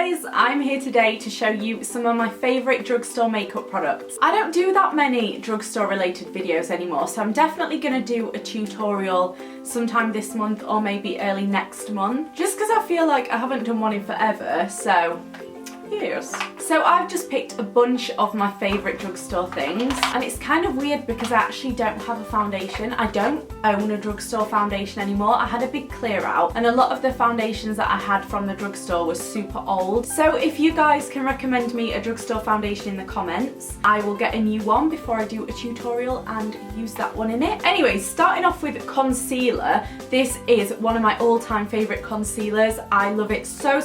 guys, I'm here today to show you some of my favourite drugstore makeup products. I don't do that many drugstore related videos anymore, so I'm definitely going to do a tutorial sometime this month or maybe early next month, just because I feel like I haven't done one in forever, so yes. So I've just picked a bunch of my favourite drugstore things, and it's kind of weird because I actually don't have a foundation. I don't own a drugstore foundation anymore. I had a big clear out and a lot of the foundations that I had from the drugstore was super old. So if you guys can recommend me a drugstore foundation in the comments, I will get a new one before I do a tutorial and use that one in it. Anyway, starting off with concealer. This is one of my all-time favourite concealers. I love it so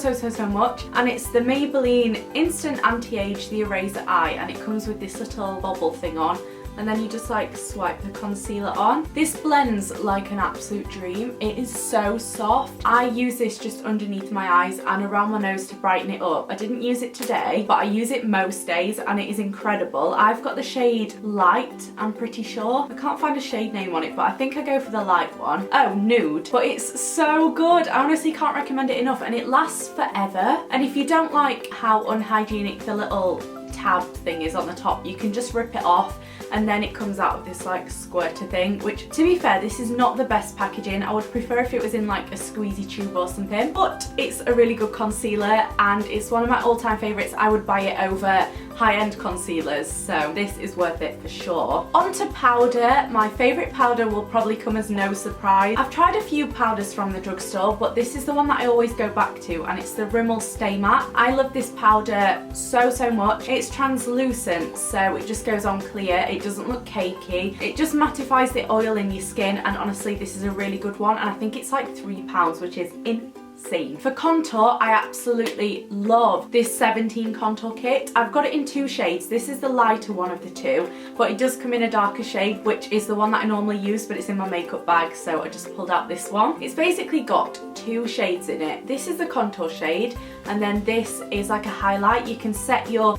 much, and it's the Maybelline Instant Anti-Age The Eraser Eye, and it comes with this little bobble thing on, and then you just like swipe the concealer on. This blends like an absolute dream. It is so soft. I use this just underneath my eyes and around my nose to brighten it up. I didn't use it today, but I use it most days and it is incredible. I've got the shade Light, I'm pretty sure. I can't find a shade name on it, but I think I go for the light one. Oh, Nude. But it's so good. I honestly can't recommend it enough, and it lasts forever. And if you don't like how unhygienic the little tab thing is on the top, you can just rip it off and then it comes out of this like squirter thing, which to be fair, this is not the best packaging. I would prefer if it was in like a squeezy tube or something, but it's a really good concealer and it's one of my all-time favorites. I would buy it over high-end concealers, so this is worth it for sure. On to powder. My favorite powder will probably come as no surprise. I've tried a few powders from the drugstore, but this is the one that I always go back to, and it's the Rimmel Stay Matte. I love this powder so much. It's translucent, so it just goes on clear. It doesn't look cakey. It just mattifies the oil in your skin, and honestly, this is a really good one, and I think it's like £3, which is insane. For contour, I absolutely love this 17 contour kit. I've got it in two shades. This is the lighter one of the two, but it does come in a darker shade, which is the one that I normally use, but it's in my makeup bag, so I just pulled out this one. It's basically got two shades in it. This is the contour shade, and then this is like a highlight. You can set your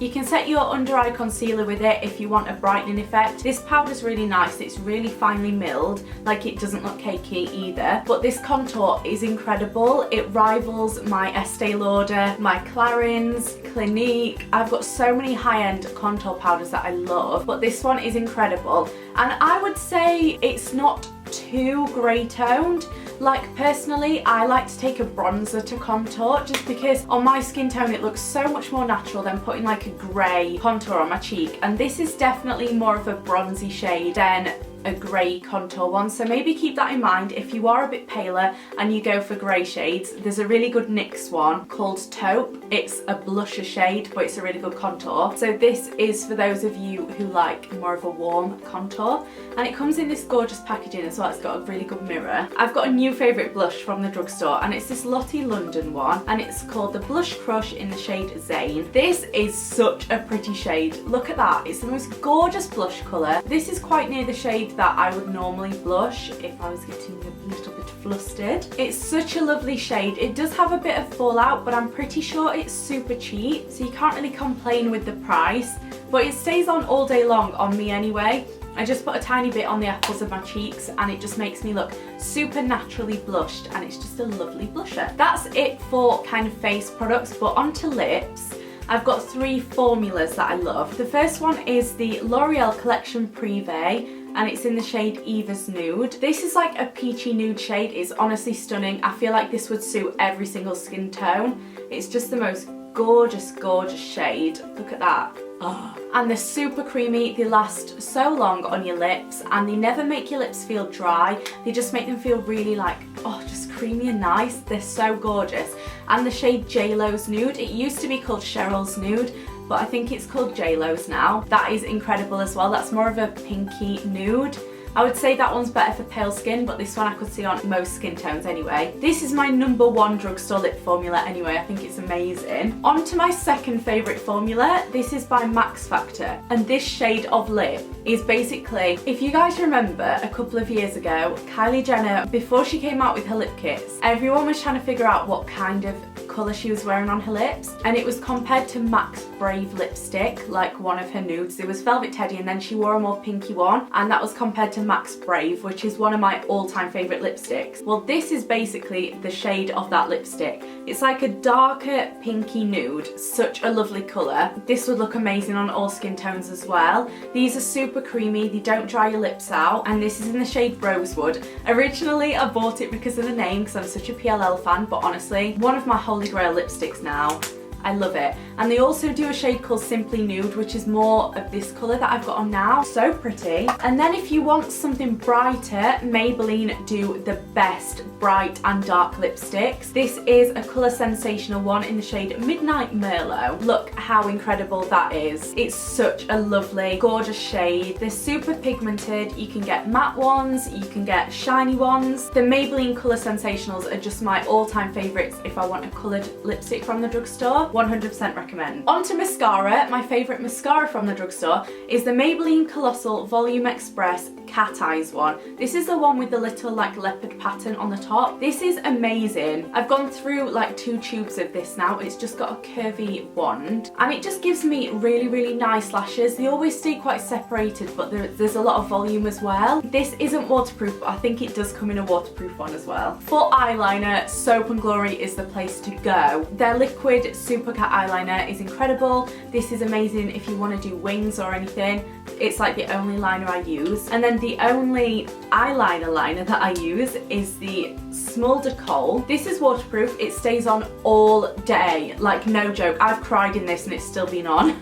under eye concealer with it if you want a brightening effect. This powder's really nice. It's really finely milled, like it doesn't look cakey either, but this contour is incredible. It rivals my Estee Lauder, my Clarins, Clinique. I've got so many high-end contour powders that I love, but this one is incredible, and I would say it's not too grey toned. Like personally, I like to take a bronzer to contour just because on my skin tone it looks so much more natural than putting like a grey contour on my cheek, and this is definitely more of a bronzy shade than a grey contour one, so maybe keep that in mind. If you are a bit paler and you go for grey shades, there's a really good NYX one called Taupe. It's a blusher shade, but it's a really good contour. So this is for those of you who like more of a warm contour, and it comes in this gorgeous packaging as well. It's got a really good mirror. I've got a new favourite blush from the drugstore, and it's this Lottie London one, and it's called the Blush Crush in the shade Zane. This is such a pretty shade. Look at that. It's the most gorgeous blush colour. This is quite near the shade that I would normally blush if I was getting a little bit flustered. It's such a lovely shade. It does have a bit of fallout, but I'm pretty sure it's super cheap, so you can't really complain with the price, but it stays on all day long on me anyway. I just put a tiny bit on the apples of my cheeks and it just makes me look super naturally blushed, and it's just a lovely blusher. That's it for kind of face products, but onto lips. I've got three formulas that I love. The first one is the L'Oreal Collection Privé, and it's in the shade Eva's Nude. This is like a peachy nude shade. It's honestly stunning. I feel like this would suit every single skin tone. It's just the most gorgeous shade. Look at that. Oh. And they're super creamy. They last so long on your lips, and they never make your lips feel dry. They just make them feel really like, oh, just creamy and nice. They're so gorgeous. And the shade JLo's Nude. It used to be called Cheryl's Nude, but I think it's called JLo's now. That is incredible as well. That's more of a pinky nude. I would say that one's better for pale skin, but this one I could see on most skin tones anyway. This is my #1 drugstore lip formula anyway. I think it's amazing. On to my second favourite formula. This is by Max Factor, and this shade of lip is basically, if you guys remember a couple of years ago, Kylie Jenner, before she came out with her lip kits, everyone was trying to figure out what kind of colour she was wearing on her lips, and it was compared to MAC's Brave lipstick, like one of her nudes. It was Velvet Teddy, and then she wore a more pinky one, and that was compared to MAC's Brave, which is one of my all-time favourite lipsticks. Well, this is basically the shade of that lipstick. It's like a darker pinky nude, such a lovely colour. This would look amazing on all skin tones as well. These are super creamy, they don't dry your lips out, and this is in the shade Rosewood. Originally I bought it because of the name, because I'm such a PLL fan, but honestly, one of my holy grail lipsticks now. I love it. And they also do a shade called Simply Nude, which is more of this colour that I've got on now. So pretty. And then if you want something brighter, Maybelline do the best bright and dark lipsticks. This is a colour sensational one in the shade Midnight Merlot. Look how incredible that is. It's such a lovely, gorgeous shade. They're super pigmented. You can get matte ones, you can get shiny ones. The Maybelline Colour Sensationals are just my all-time favourites if I want a coloured lipstick from the drugstore. 100% recommend. On to mascara. My favourite mascara from the drugstore is the Maybelline Colossal Volume Express Cat Eyes one. This is the one with the little like leopard pattern on the top. This is amazing. I've gone through like 2 tubes of this now. It's just got a curvy wand, and it just gives me really nice lashes. They always stay quite separated, but there's a lot of volume as well. This isn't waterproof, but I think it does come in a waterproof one as well. For eyeliner, Soap and Glory is the place to go. Their liquid Super Cat eyeliner is incredible. This is amazing if you want to do wings or anything. It's like the only liner I use. And then the only eyeliner liner that I use is the Smolder Kohl. This is waterproof. It stays on all day. Like, no joke. I've cried in this and it's still been on.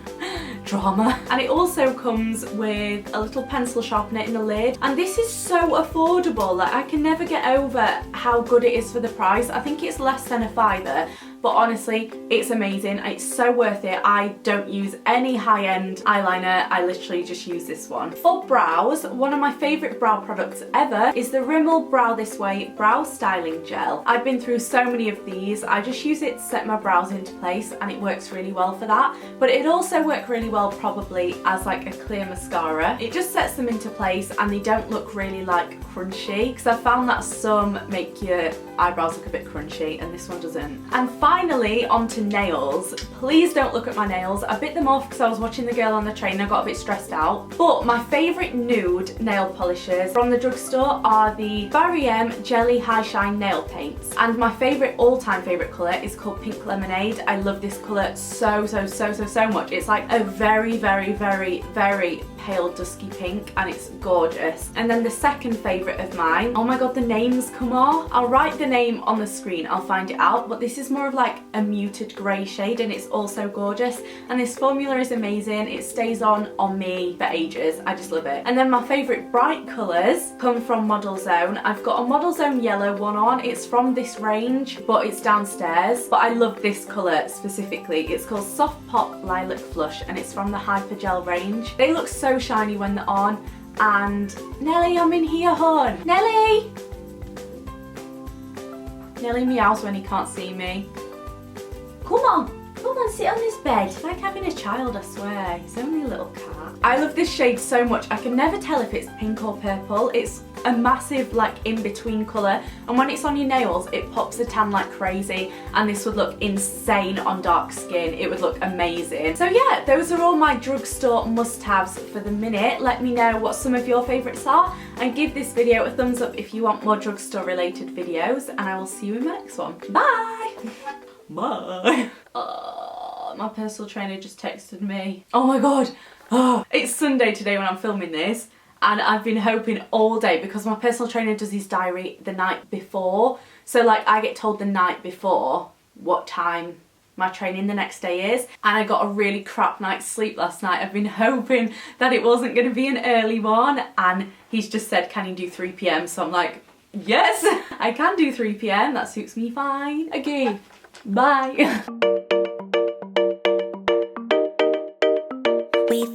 Drama. And it also comes with a little pencil sharpener in the lid. And this is so affordable. Like, I can never get over how good it is for the price. I think it's less than $5. But honestly, it's amazing. It's so worth it. I don't use any high-end eyeliner. I literally just use this one. For brows, one of my favourite brow products ever is the Rimmel Brow This Way Brow Styling Gel. I've been through so many of these. I just use it to set my brows into place, and it works really well for that. But it also works really well probably as like a clear mascara. It just sets them into place and they don't look really like crunchy, because I found that some make your eyebrows look a bit crunchy and this one doesn't. And finally, onto nails. Please don't look at my nails. I bit them off because I was watching the girl on the train and I got a bit stressed out. But my favourite nude nail polishes from the drugstore are the Barry M Jelly High Shine Nail Paints. And my favourite, all-time favourite colour is called Pink Lemonade. I love this colour so much. It's like a very pale dusky pink, and it's gorgeous. And then the second favourite of mine, oh my god, the name's come off. I'll write the name on the screen, I'll find it out, but this is more of like a muted grey shade, and it's also gorgeous. And this formula is amazing. It stays on me for ages. I just love it. And then my favourite bright colours come from Model Zone. I've got a Model Zone yellow one on. It's from this range, but it's downstairs. But I love this colour specifically. It's called Soft Pop Lilac Flush, and it's from the Hyper Gel range. They look so shiny when they're on. And Nelly, I'm in here, hon. Nelly! Nelly meows when he can't see me. Come on, sit on this bed. It's like having a child, I swear. He's only a little cat. I love this shade so much. I can never tell if it's pink or purple. It's a massive like in-between colour, and when it's on your nails it pops a tan like crazy, and this would look insane on dark skin. It would look amazing. So yeah, those are all my drugstore must-haves for the minute. Let me know what some of your favourites are, and give this video a thumbs up if you want more drugstore related videos, and I will see you in my next one. Bye! Bye! My personal trainer just texted me. Oh my god! It's Sunday today when I'm filming this, and I've been hoping all day, because my personal trainer does his diary the night before. So like I get told the night before what time my training the next day is, and I got a really crap night's sleep last night. I've been hoping that it wasn't going to be an early one, and he's just said, can you do 3 PM? So I'm like, yes, I can do 3 PM. That suits me fine. Okay, bye. We